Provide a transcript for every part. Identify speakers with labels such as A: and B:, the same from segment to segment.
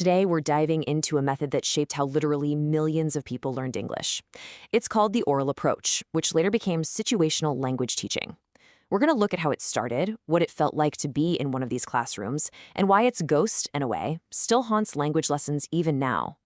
A: Today, we're diving into a method that shaped how literally millions of people learned English. It's called the oral approach, which later became situational language teaching. We're going to look at how it started, what it felt like to be in one of these classrooms, and why its ghost, in a way, still haunts language lessons even now.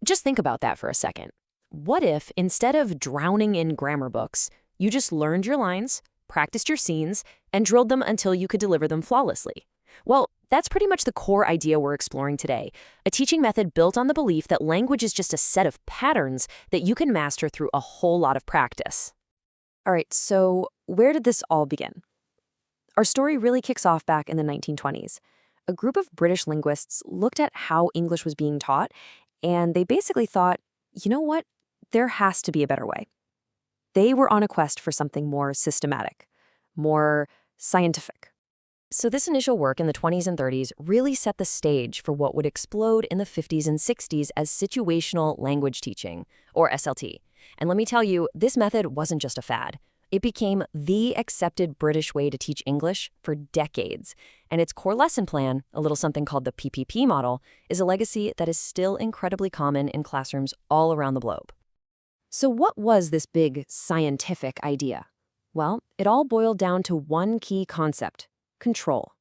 A: Just think about that for a second. What if, instead of drowning in grammar books, you just learned your lines, practiced your scenes, and drilled them until you could deliver them flawlessly? Well, that's pretty much the core idea we're exploring today, a teaching method built on the belief that language is just a set of patterns that you can master through a whole lot of practice. All right, so where did this all begin? Our story really kicks off back in the 1920s. A group of British linguists looked at how English was being taught, and they basically thought, you know what? There has to be a better way. They were on a quest for something more systematic, more scientific. So this initial work in the 20s and 30s really set the stage for what would explode in the 50s and 60s as situational language teaching, or SLT. And let me tell you, this method wasn't just a fad. It became the accepted British way to teach English for decades. And its core lesson plan, a little something called the PPP model, is a legacy that is still incredibly common in classrooms all around the globe. So what was this big scientific idea? Well, it all boiled down to one key concept: control.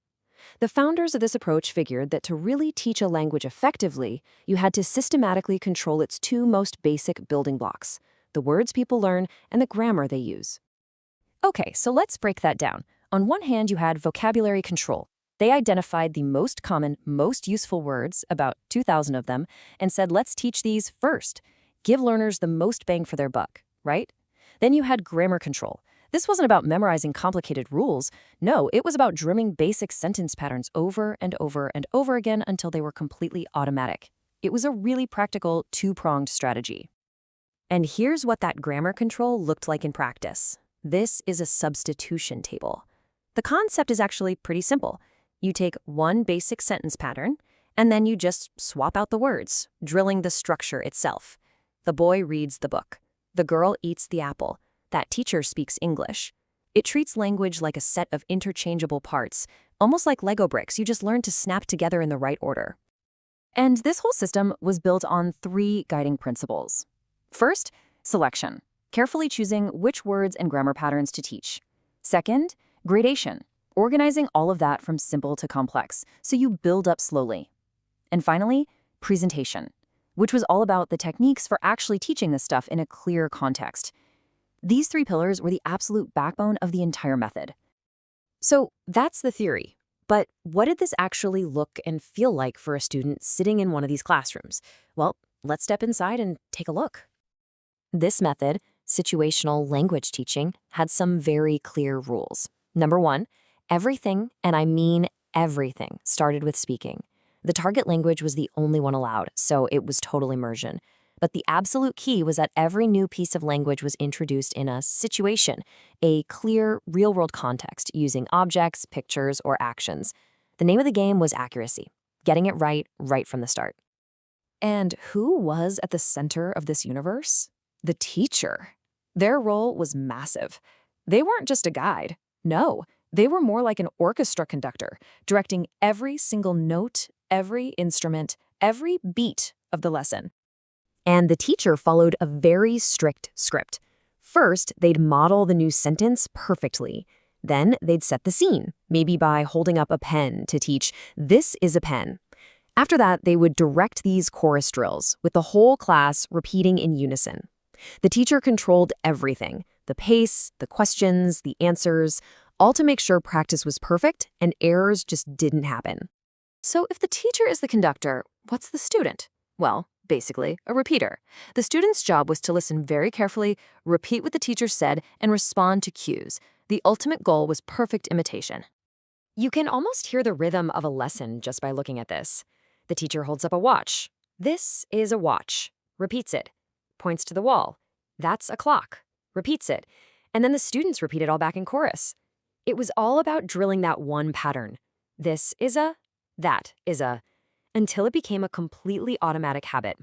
A: The founders of this approach figured that to really teach a language effectively, you had to systematically control its two most basic building blocks: the words people learn and the grammar they use. Okay, so let's break that down. On one hand, you had vocabulary control. They identified the most common, most useful words, about 2,000 of them, and said, let's teach these first. Give learners the most bang for their buck, right? Then you had grammar control. This wasn't about memorizing complicated rules. No, it was about drumming basic sentence patterns over and over and over again until they were completely automatic. It was a really practical, two-pronged strategy. And here's what that grammar control looked like in practice. This is a substitution table. The concept is actually pretty simple. You take one basic sentence pattern, and then you just swap out the words, drilling the structure itself. The boy reads the book. The girl eats the apple. That teacher speaks English. It treats language like a set of interchangeable parts, almost like Lego bricks you just learn to snap together in the right order. And this whole system was built on three guiding principles. First, selection, carefully choosing which words and grammar patterns to teach. Second, gradation, organizing all of that from simple to complex, so you build up slowly. And finally, presentation, which was all about the techniques for actually teaching this stuff in a clear context. These three pillars were the absolute backbone of the entire method. So that's the theory. But what did this actually look and feel like for a student sitting in one of these classrooms? Well, let's step inside and take a look. This method, situational language teaching, had some very clear rules. Number one, everything, and I mean everything, started with speaking. The target language was the only one allowed, so it was total immersion. But the absolute key was that every new piece of language was introduced in a situation, a clear, real-world context, using objects, pictures, or actions. The name of the game was accuracy, getting it right from the start. And who was at the center of this universe? The teacher. Their role was massive. They weren't just a guide. No, they were more like an orchestra conductor, directing every single note, every instrument, every beat of the lesson. And the teacher followed a very strict script. First, they'd model the new sentence perfectly. Then they'd set the scene, maybe by holding up a pen to teach, "This is a pen." After that, they would direct these chorus drills, with the whole class repeating in unison. The teacher controlled everything: the pace, the questions, the answers, all to make sure practice was perfect and errors just didn't happen. So if the teacher is the conductor, what's the student? Well, basically, a repeater. The student's job was to listen very carefully, repeat what the teacher said, and respond to cues. The ultimate goal was perfect imitation. You can almost hear the rhythm of a lesson just by looking at this. The teacher holds up a watch. "This is a watch." Repeats it. Points to the wall. "That's a clock." Repeats it. And then the students repeat it all back in chorus. It was all about drilling that one pattern. This is a, that is a, until it became a completely automatic habit.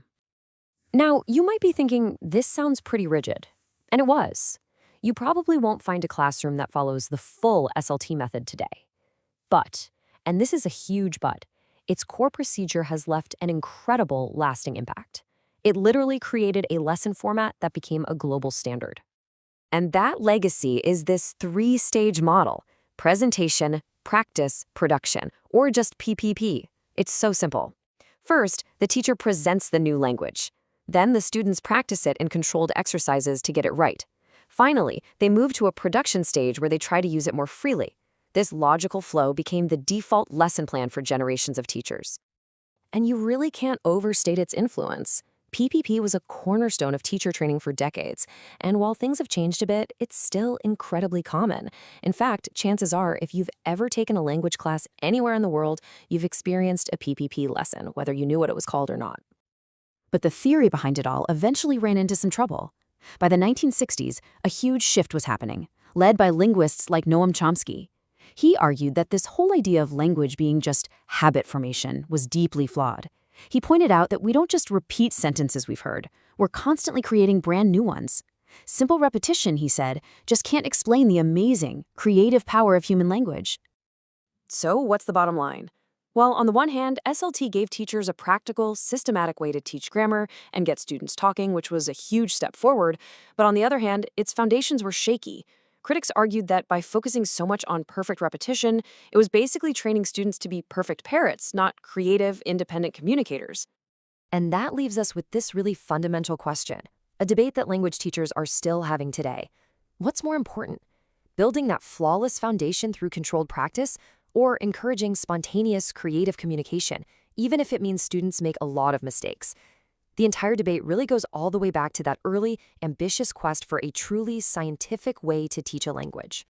A: Now, you might be thinking, this sounds pretty rigid. And it was. You probably won't find a classroom that follows the full SLT method today. But, and this is a huge but, its core procedure has left an incredible lasting impact. It literally created a lesson format that became a global standard. And that legacy is this three-stage model: presentation, practice, production, or just PPP. It's so simple. First, the teacher presents the new language. Then the students practice it in controlled exercises to get it right. Finally, they move to a production stage where they try to use it more freely. This logical flow became the default lesson plan for generations of teachers. And you really can't overstate its influence. PPP was a cornerstone of teacher training for decades, and while things have changed a bit, it's still incredibly common. In fact, chances are, if you've ever taken a language class anywhere in the world, you've experienced a PPP lesson, whether you knew what it was called or not. But the theory behind it all eventually ran into some trouble. By the 1960s, a huge shift was happening, led by linguists like Noam Chomsky. He argued that this whole idea of language being just habit formation was deeply flawed. He pointed out that we don't just repeat sentences we've heard, we're constantly creating brand new ones. Simple repetition, he said, just can't explain the amazing, creative power of human language. So what's the bottom line? Well, on the one hand, SLT gave teachers a practical, systematic way to teach grammar and get students talking, which was a huge step forward. But on the other hand, its foundations were shaky. Critics argued that by focusing so much on perfect repetition, it was basically training students to be perfect parrots, not creative, independent communicators. And that leaves us with this really fundamental question, a debate that language teachers are still having today. What's more important? Building that flawless foundation through controlled practice, or encouraging spontaneous, creative communication, even if it means students make a lot of mistakes? The entire debate really goes all the way back to that early, ambitious quest for a truly scientific way to teach a language.